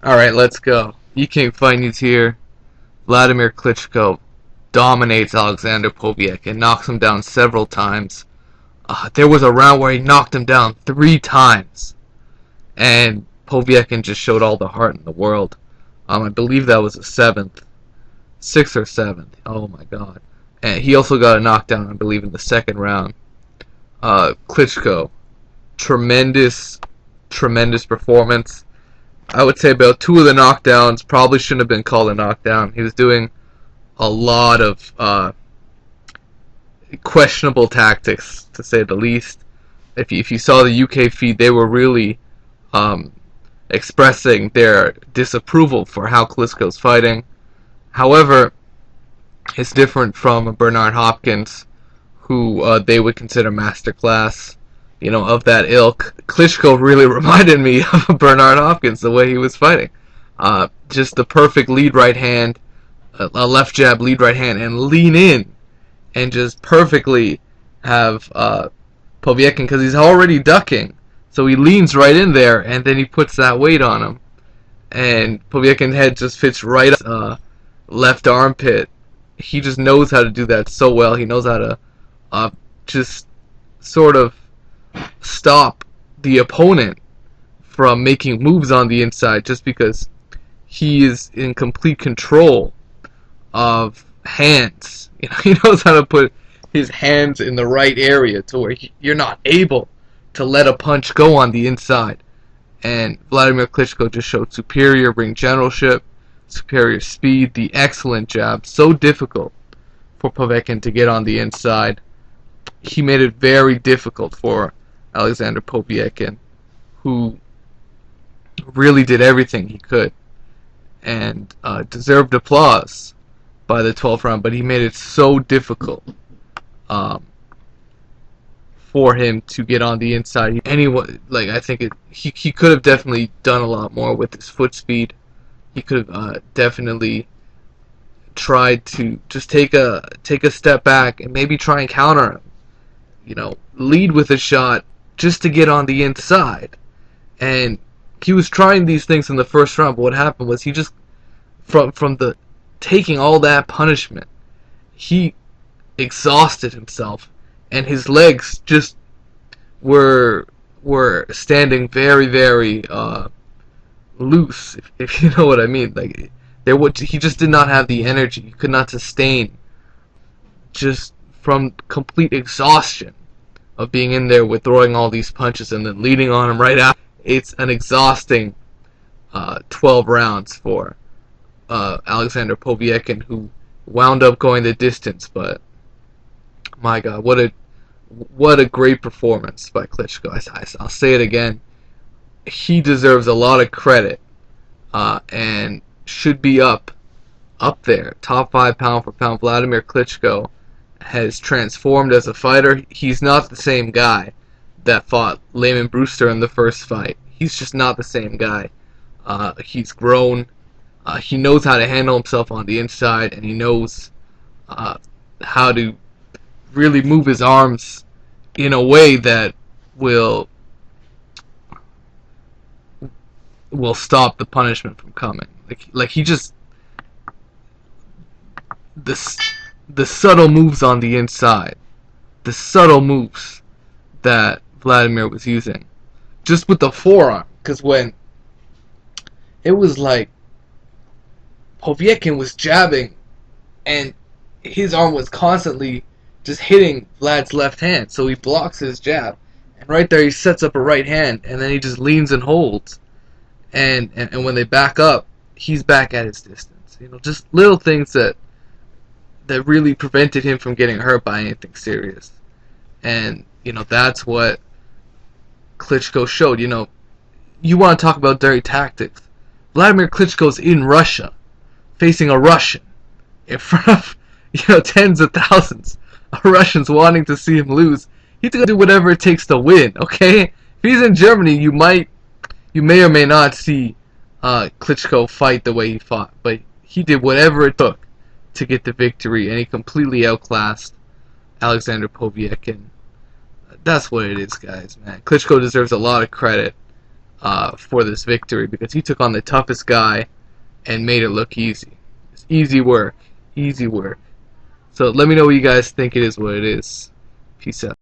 Alright, let's go. King Fight News here. Wladimir Klitschko dominates Alexander Povetkin and knocks him down several times. There was a round where he knocked him down 3 times. And Povetkin just showed all the heart in the world. I believe that was the 7th. 6th or 7th. Oh my god. And he also got a knockdown, I believe, in the second round. Klitschko. Tremendous performance. I would say about 2 of the knockdowns probably shouldn't have been called a knockdown. He was doing a lot of questionable tactics, to say the least. If you saw the UK feed, they were really expressing their disapproval for how Klitschko's fighting. However, it's different from Bernard Hopkins, who they would consider masterclass, of that ilk. Klitschko really reminded me of Bernard Hopkins, the way he was fighting. Just the perfect lead right hand, a left jab, lead right hand, and lean in, and just perfectly have Povetkin, because he's already ducking, so he leans right in there, and then he puts that weight on him, and Povetkin's head just fits right up left armpit. He just knows how to do that so well. He knows how to just sort of stop the opponent from making moves on the inside, just because he is in complete control of hands. He knows how to put his hands in the right area to where you're not able to let a punch go on the inside. And Wladimir Klitschko just showed superior ring generalship, superior speed, the excellent jab. So difficult for Povetkin to get on the inside. He made it very difficult for Alexander Povetkin, who really did everything he could and deserved applause by the 12th round, but he made it so difficult for him to get on the inside. I think he could have definitely done a lot more with his foot speed. He could have definitely tried to just take a step back and maybe try and counter him. Lead with a shot just to get on the inside. And he was trying these things in the first round, but what happened was he just, from the taking all that punishment, he exhausted himself, and his legs just were standing very, very loose, if you know what I mean. Like, he just did not have the energy. He could not sustain, just from complete exhaustion of being in there with throwing all these punches and then leading on him right after. It's an exhausting 12 rounds for Alexander Povetkin, who wound up going the distance. But my God, what a great performance by Klitschko. I'll say it again. He deserves a lot of credit and should be up there, top 5 pound for pound. Wladimir Klitschko has transformed as a fighter. He's not the same guy that fought Lehman Brewster in the first fight. He's just not the same guy. He's grown. He knows how to handle himself on the inside, and he knows how to really move his arms in a way that will stop the punishment from coming. Like he just, the subtle moves on the inside, the subtle moves that Wladimir was using, just with the forearm. Because when it was like Povetkin was jabbing, and his arm was constantly just hitting Vlad's left hand, so he blocks his jab, and right there he sets up a right hand, and then he just leans and holds, and when they back up, he's back at his distance. Just little things that really prevented him from getting hurt by anything serious. And that's what Klitschko showed. You want to talk about dirty tactics. Wladimir Klitschko's in Russia, facing a Russian, in front of tens of thousands of Russians wanting to see him lose. He's gonna do whatever it takes to win. Okay, if he's in Germany, you may or may not see Klitschko fight the way he fought, but he did whatever it took to get the victory, and he completely outclassed Alexander Povetkin. That's what it is, guys, man. Klitschko deserves a lot of credit for this victory, because he took on the toughest guy and made it look easy. It's easy work. Easy work. So let me know what you guys think it is, what it is. Peace out.